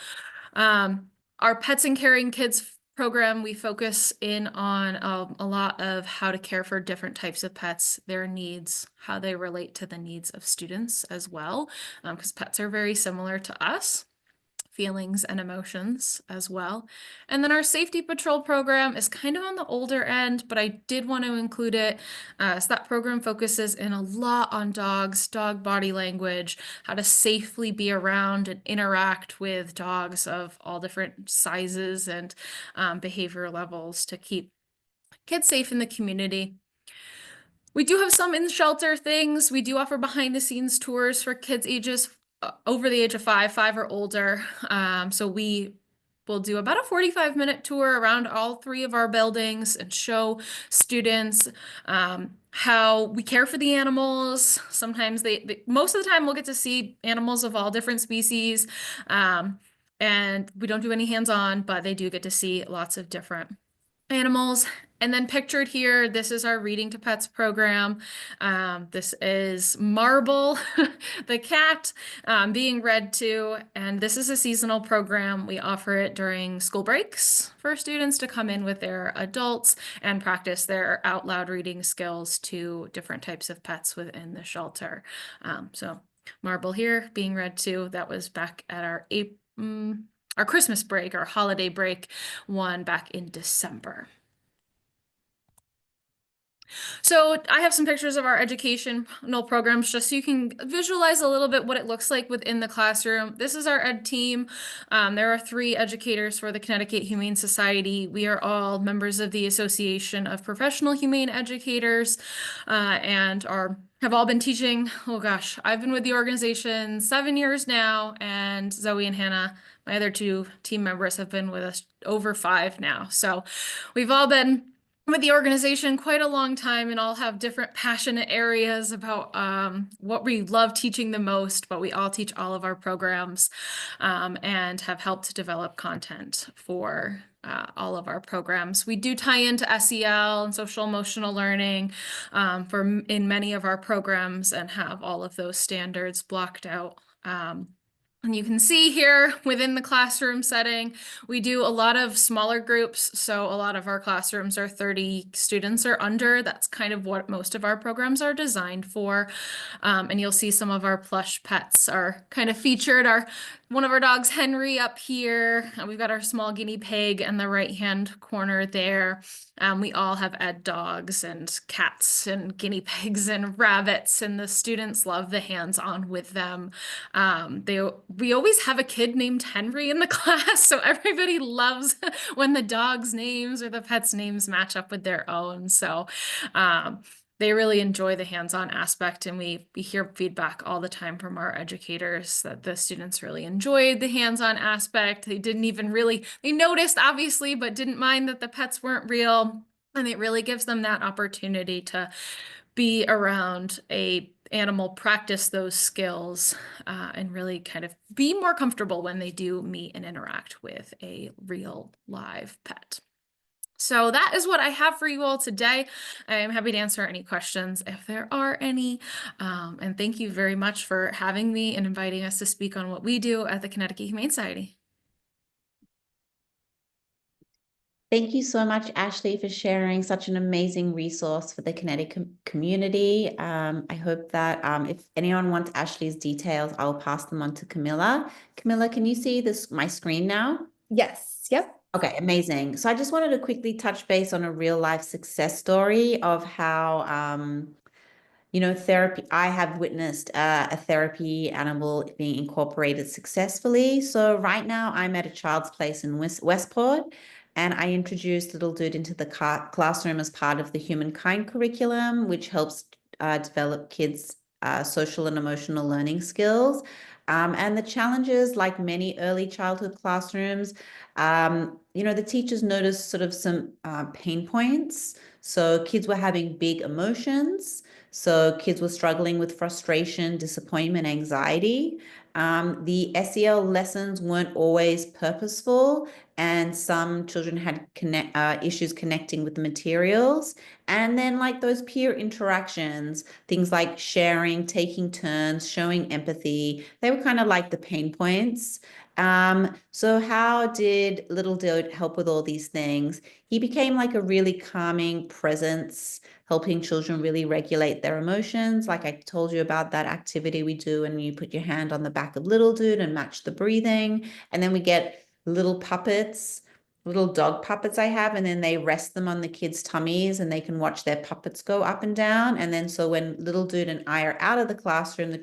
Our Pets and Caring Kids program, we focus in on a lot of how to care for different types of pets, their needs, how they relate to the needs of students as well, because pets are very similar to us, feelings and emotions as well. And then our safety patrol program is kind of on the older end, but I did want to include it. So that program focuses in a lot on dogs, dog body language, how to safely be around and interact with dogs of all different sizes and behavior levels to keep kids safe in the community. We do have some in-shelter things. We do offer behind-the-scenes tours for kids ages over the age of 5 or older. So we will do about a 45-minute tour around all 3 of our buildings and show students how we care for the animals. Sometimes most of the time we'll get to see animals of all different species. And we don't do any hands-on, but they do get to see lots of different animals. And then pictured here, this is our Reading to Pets program. This is Marble, the cat, being read to, and this is a seasonal program. We offer it during school breaks for students to come in with their adults and practice their out loud reading skills to different types of pets within the shelter. So Marble here being read to, that was back at our Christmas break, our holiday break one back in December. So I have some pictures of our educational programs just so you can visualize a little bit what it looks like within the classroom. This is our ed team. There are 3 educators for the Connecticut Humane Society. We are all members of the Association of Professional Humane Educators and have all been teaching. Oh gosh, I've been with the organization 7 years now, and Zoe and Hannah, my other 2 team members, have been with us over 5 now. So we've all been with the organization quite a long time and all have different passionate areas about what we love teaching the most, but we all teach all of our programs and have helped develop content for all of our programs. We do tie into SEL and social emotional learning in many of our programs and have all of those standards blocked out. And you can see here within the classroom setting, we do a lot of smaller groups. So a lot of our classrooms are 30 students or under. That's kind of what most of our programs are designed for. And you'll see some of our plush pets are kind of featured. One of our dogs, Henry, up here. We've got our small guinea pig in the right-hand corner there. We all have ed dogs and cats and guinea pigs and rabbits, and the students love the hands-on with them. We always have a kid named Henry in the class, so everybody loves when the dogs' names or the pets' names match up with their own. So they really enjoy the hands-on aspect, and we hear feedback all the time from our educators that the students really enjoyed the hands-on aspect. They noticed obviously, but didn't mind that the pets weren't real. And it really gives them that opportunity to be around a animal, practice those skills, and really kind of be more comfortable when they do meet and interact with a real live pet. So that is what I have for you all today. I am happy to answer any questions if there are any. And thank you very much for having me and inviting us to speak on what we do at the Connecticut Humane Society. Thank you so much, Ashley, for sharing such an amazing resource for the Connecticut community. I hope that if anyone wants Ashley's details, I'll pass them on to Camilla. Camilla, can you see my screen now? Yes. Yep. Okay, amazing. So I just wanted to quickly touch base on a real life success story of how, therapy. I have witnessed a therapy animal being incorporated successfully. So right now I'm at a child's place in Westport, and I introduced Little Dude into the classroom as part of the Humankind curriculum, which helps develop kids social and emotional learning skills. And the challenges, like many early childhood classrooms, the teachers noticed sort of some pain points. So kids were having big emotions. So kids were struggling with frustration, disappointment, anxiety. The SEL lessons weren't always purposeful, and some children had issues connecting with the materials. And then, like those peer interactions, things like sharing, taking turns, showing empathy, they were kind of like the pain points. So how did Little Dude help with all these things? He became like a really calming presence, helping children really regulate their emotions. Like I told you about that activity we do, and you put your hand on the back of Little Dude and match the breathing. And then we get little puppets, little dog puppets I have, and then they rest them on the kids' tummies and they can watch their puppets go up and down. And then so when Little Dude and I are out of the classroom, the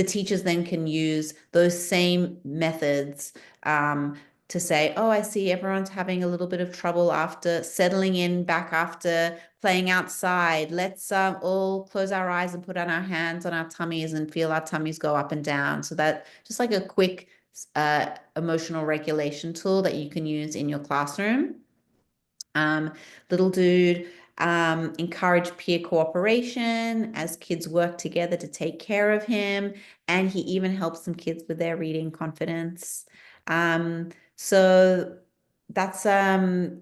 teachers then can use those same methods to say, oh, I see everyone's having a little bit of trouble after settling in back after playing outside. Let's all close our eyes and put on our hands on our tummies and feel our tummies go up and down. So that just like a quick emotional regulation tool that you can use in your classroom. Little Dude encouraged peer cooperation as kids work together to take care of him, and he even helps some kids with their reading confidence. So that's some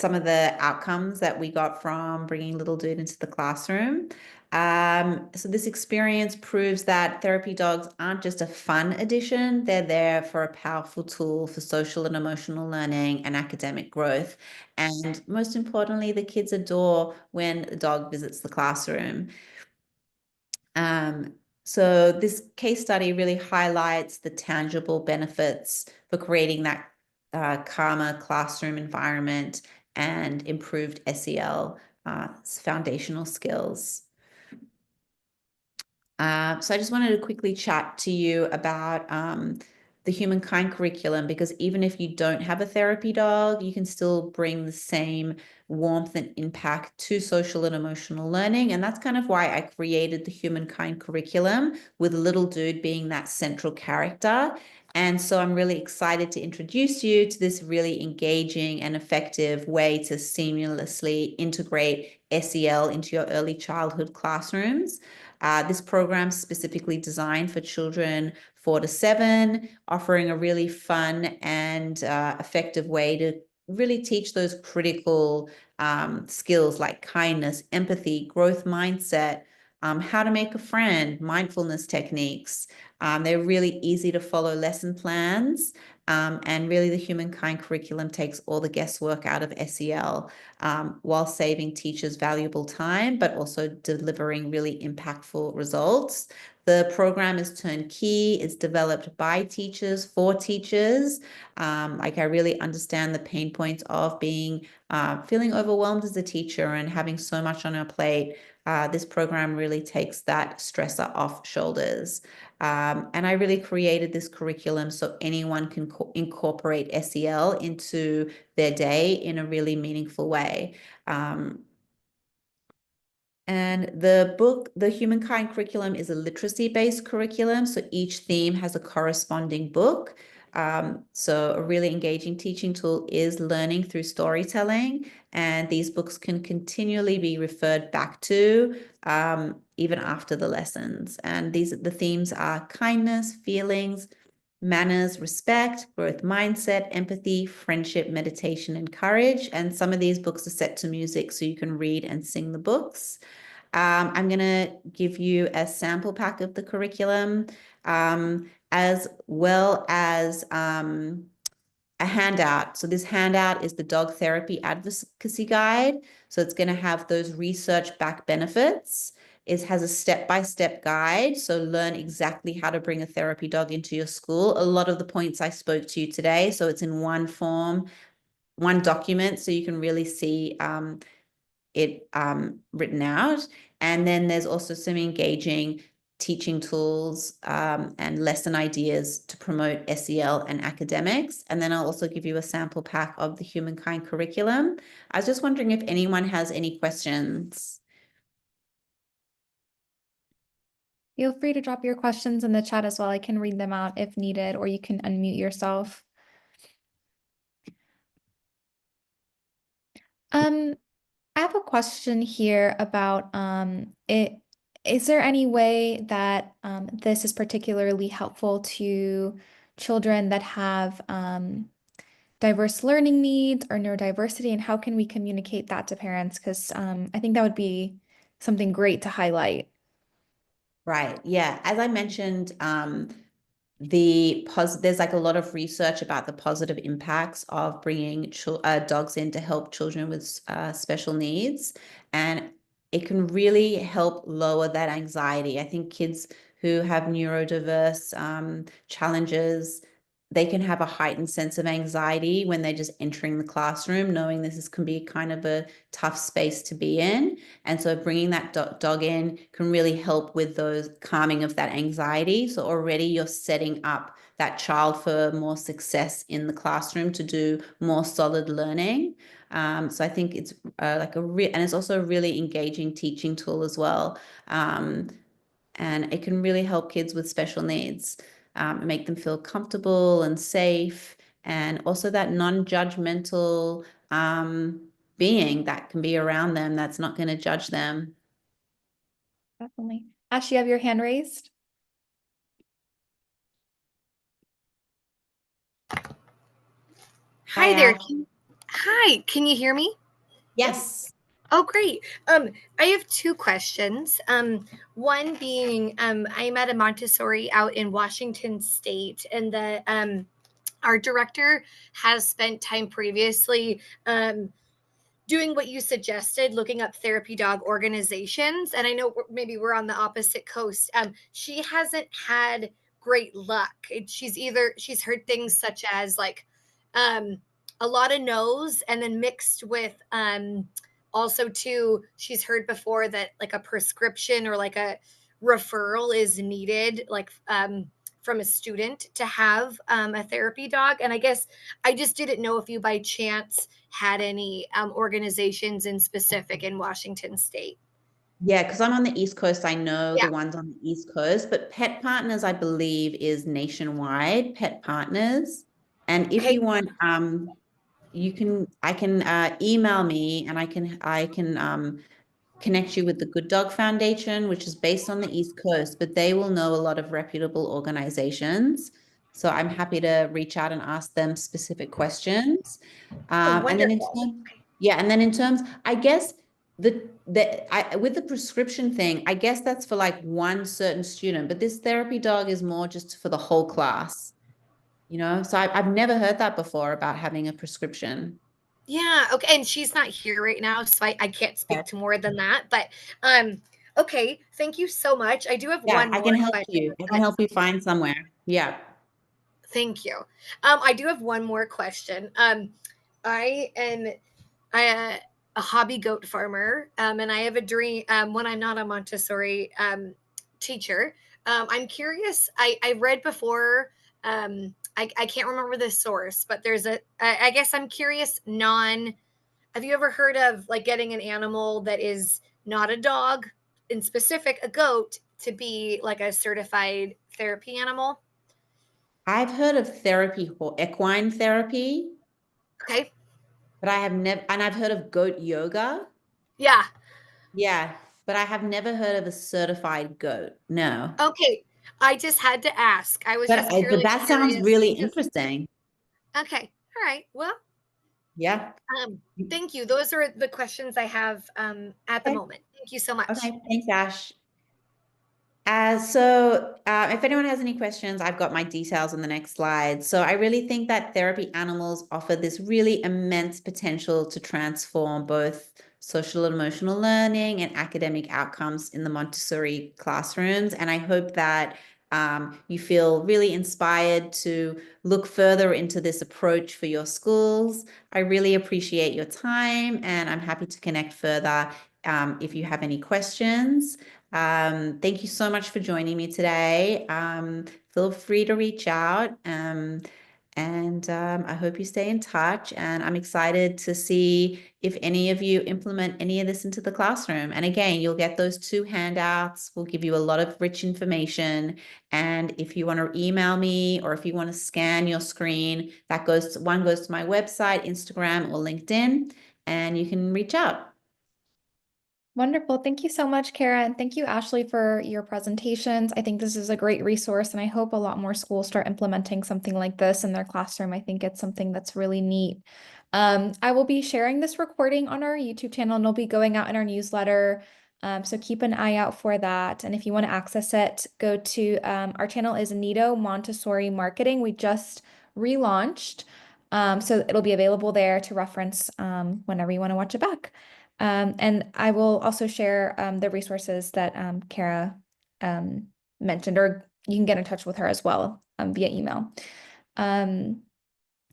of the outcomes that we got from bringing Little Dude into the classroom. So this experience proves that therapy dogs aren't just a fun addition, they're there for a powerful tool for social and emotional learning and academic growth. And most importantly, the kids adore when the dog visits the classroom. So this case study really highlights the tangible benefits for creating that calmer classroom environment and improved SEL foundational skills. So I just wanted to quickly chat to you about the humankind curriculum, because even if you don't have a therapy dog, you can still bring the same warmth and impact to social and emotional learning. And that's kind of why I created the humankind curriculum, with Little Dude being that central character. And so I'm really excited to introduce you to this really engaging and effective way to seamlessly integrate SEL into your early childhood classrooms. This program is specifically designed for children 4 to 7, offering a really fun and effective way to really teach those critical skills like kindness, empathy, growth mindset, how to make a friend, mindfulness techniques. They're really easy to follow lesson plans. And really the humankind curriculum takes all the guesswork out of SEL, while saving teachers valuable time, but also delivering really impactful results. The program is turnkey. It's developed by teachers for teachers. Like I really understand the pain points of feeling overwhelmed as a teacher and having so much on our plate. This program really takes that stressor off shoulders. And I really created this curriculum so anyone can incorporate SEL into their day in a really meaningful way. And the book, the Humankind curriculum, is a literacy-based curriculum. So each theme has a corresponding book. So a really engaging teaching tool is learning through storytelling. And these books can continually be referred back to, even after the lessons. And the themes are kindness, feelings, manners, respect, growth mindset, empathy, friendship, meditation, and courage. And some of these books are set to music, so you can read and sing the books. I'm going to give you a sample pack of the curriculum, as well as a handout. So this handout is the Dog Therapy Advocacy Guide. So it's going to have those research-backed benefits. It has a step-by-step guide. So learn exactly how to bring a therapy dog into your school. A lot of the points I spoke to you today. So it's in one form, one document, so you can really see it written out. And then there's also some engaging teaching tools and lesson ideas to promote SEL and academics. And then I'll also give you a sample pack of the Humankind curriculum. I was just wondering if anyone has any questions. Feel free to drop your questions in the chat as well. I can read them out if needed, or you can unmute yourself. Um, I have a question here about it. Is there any way that this is particularly helpful to children that have diverse learning needs or neurodiversity, and how can we communicate that to parents? Because I think that would be something great to highlight. Right. Yeah. As I mentioned, there's like a lot of research about the positive impacts of bringing dogs in to help children with special needs, and it can really help lower that anxiety. I think kids who have neurodiverse challenges, they can have a heightened sense of anxiety when they're just entering the classroom, knowing can be kind of a tough space to be in. And so bringing that dog in can really help with those calming of that anxiety. So already you're setting up that child for more success in the classroom to do more solid learning. So I think it's and it's also a really engaging teaching tool as well. And it can really help kids with special needs, make them feel comfortable and safe, and also that non-judgmental being that can be around them that's not going to judge them. Definitely. Ash, you have your hand raised? Hi, Hi there. Ash. Hi, can you hear me? Yes. Oh, great. I have two questions. One being, I'm at a Montessori out in Washington State, and the our director has spent time previously doing what you suggested, looking up therapy dog organizations. And I know maybe we're on the opposite coast. She hasn't had great luck. She's heard things such as like um, a lot of no's, and then mixed with also too, she's heard before that like a prescription or like a referral is needed, like from a student to have a therapy dog. And I guess I just didn't know if you by chance had any organizations in specific in Washington State. Yeah, because I'm on the East Coast. I know Yeah. the ones on the East Coast, but Pet Partners, I believe, is nationwide, Pet Partners. And if Okay. you want, I can email me, and I can connect you with the Good Dog Foundation, which is based on the East Coast, but they will know a lot of reputable organizations. So I'm happy to reach out and ask them specific questions. Oh, And then wonderful. Okay. and then in terms, I guess with the prescription thing, I guess that's for like one certain student, but this therapy dog is more just for the whole class, you know? So I've never heard that before about having a prescription. Yeah. Okay. And she's not here right now, so I can't Okay. speak to more than that. But um, okay. Thank you so much. I do have Yeah, one I more can help question. you. I can help you find somewhere. Yeah. Thank you. I do have one more question. I am I, a hobby goat farmer, and I have a dream when I'm not a Montessori teacher. I'm curious. I read before. I can't remember the source, but there's I guess I'm curious. Have you ever heard of like getting an animal that is not a dog, in specific a goat, to be like a certified therapy animal? I've heard of therapy or equine therapy, Okay. but I have never, and I've heard of goat yoga. Yeah. Yeah, but I have never heard of a certified goat. No. Okay. I just had to ask. I was But just but purely that sounds curious really because interesting. okay. All right. Well, Yeah. thank you. Those are the questions I have at the Okay. moment. Thank you so much. Okay. Thanks, Ash. If anyone has any questions, I've got my details on the next slide. So I really think that therapy animals offer this really immense potential to transform both social and emotional learning and academic outcomes in the Montessori classrooms. And I hope that you feel really inspired to look further into this approach for your schools. I really appreciate your time, and I'm happy to connect further if you have any questions. Thank you so much for joining me today. Feel free to reach out. And I hope you stay in touch. And I'm excited to see if any of you implement any of this into the classroom. And again, you'll get those 2 handouts. We'll give you a lot of rich information. And if you want to email me or if you want to scan your screen, one goes to my website, Instagram, or LinkedIn, and you can reach out. Wonderful. Thank you so much, Cara. And thank you, Ashley, for your presentations. I think this is a great resource, and I hope a lot more schools start implementing something like this in their classroom. I think it's something that's really neat. I will be sharing this recording on our YouTube channel, and it'll be going out in our newsletter. So keep an eye out for that. And if you want to access it, go to our channel is Nido Montessori Marketing. We just relaunched. So it'll be available there to reference whenever you want to watch it back. And I will also share the resources that Cara mentioned, or you can get in touch with her as well via email.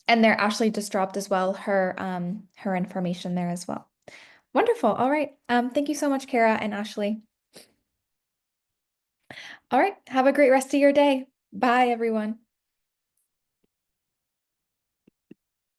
And there, Ashley just dropped as well her information there as well. Wonderful. All right. Thank you so much, Cara and Ashley. All right. Have a great rest of your day. Bye, everyone.